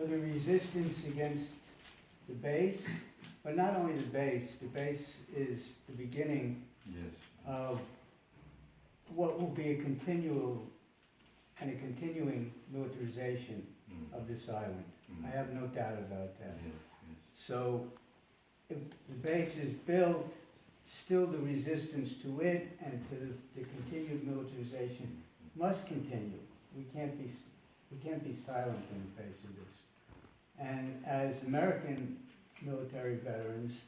the resistance against the base, but not only the base is the beginning Yes. of what will be a continual and a continuing militarization of this island. I have no doubt about that. Yes. So if the base is built, still the resistance to it and to the continued militarization must continue. We can't be silent in the face of this. And as American military veterans,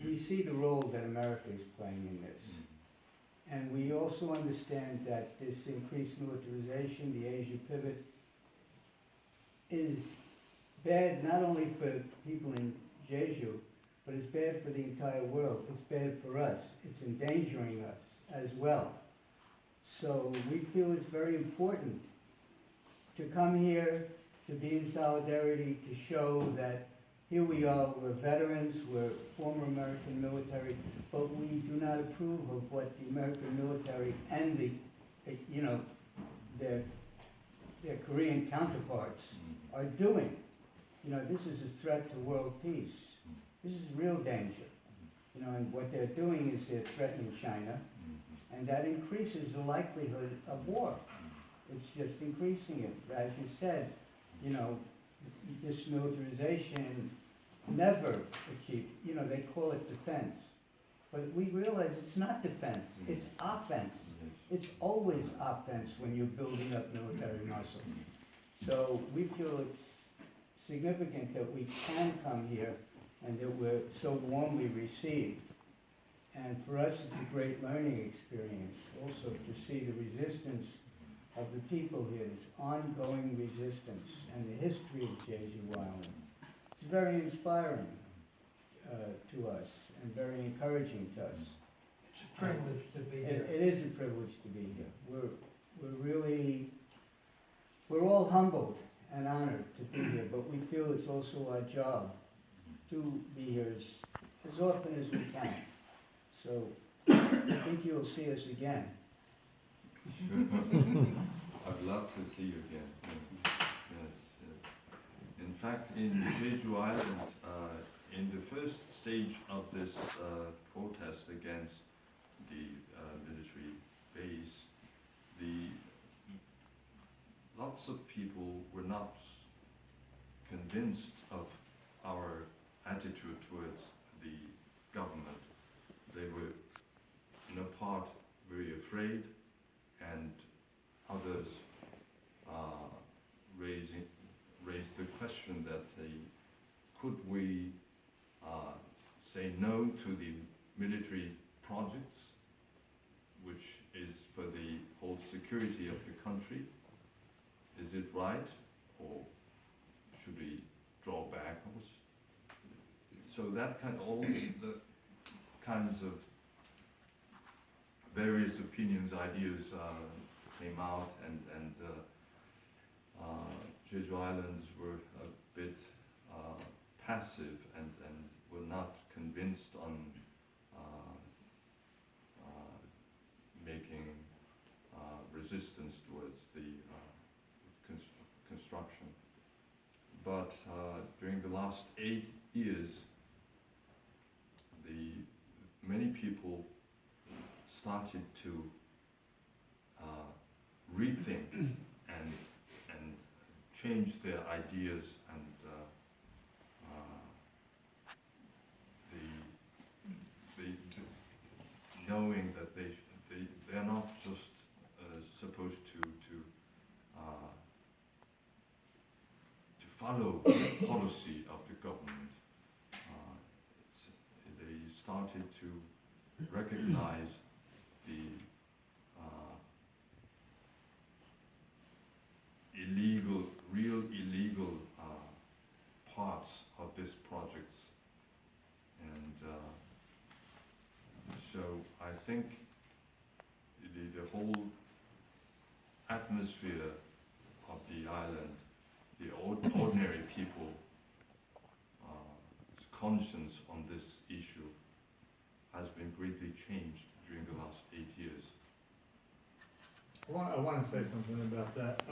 we see the role that America is playing in this. And we also understand that this increased militarization, the Asia pivot, is bad not only for people in Jeju, but it's bad for the entire world. It's bad for us. It's endangering us as well. So we feel it's very important to come here, to be in solidarity, to show that here we are, we're veterans, we're former American military, but we do not approve of what the American military and their Korean counterparts are doing. This is a threat to world peace. This is real danger. And what they're doing is they're threatening China, and that increases the likelihood of war. It's just increasing it. As you said, this militarization never achieved, they call it defense. But we realize it's not defense, it's offense. It's always offense when you're building up military muscle. So we feel it's significant that we can come here and that we're so warmly received. And for us, it's a great learning experience also to see the resistance of the people here, this ongoing resistance and the history of Jeju Island. It's very inspiring to us and very encouraging to us. It's a privilege to be here. It is a privilege to be here. We're all humbled and honored to be here, but we feel it's also our job to be here as often as we can. So I think you'll see us again. I'd love to see you again. Yes. In fact, in Jeju Island, in the first stage of this protest against the military base, lots of people were not convinced of our attitude towards the government. They were, in a part, very afraid, and others raised the question that could we say no to the military projects, which is for the whole security of the country? Is it right, or should we draw back? So that all the kinds of various opinions, ideas came out, and Jeju Islands were a bit passive and were not convinced on making resistance towards the construction. But during the last 8 years, many people started to rethink and change their ideas, and knowing that they're not just supposed to follow the policy of the government. They started to recognize the real illegal parts of this project. And so I think the whole atmosphere of the island, the ordinary people, conscience on this issue has been greatly changed during the last 8 years. I want to say something about that.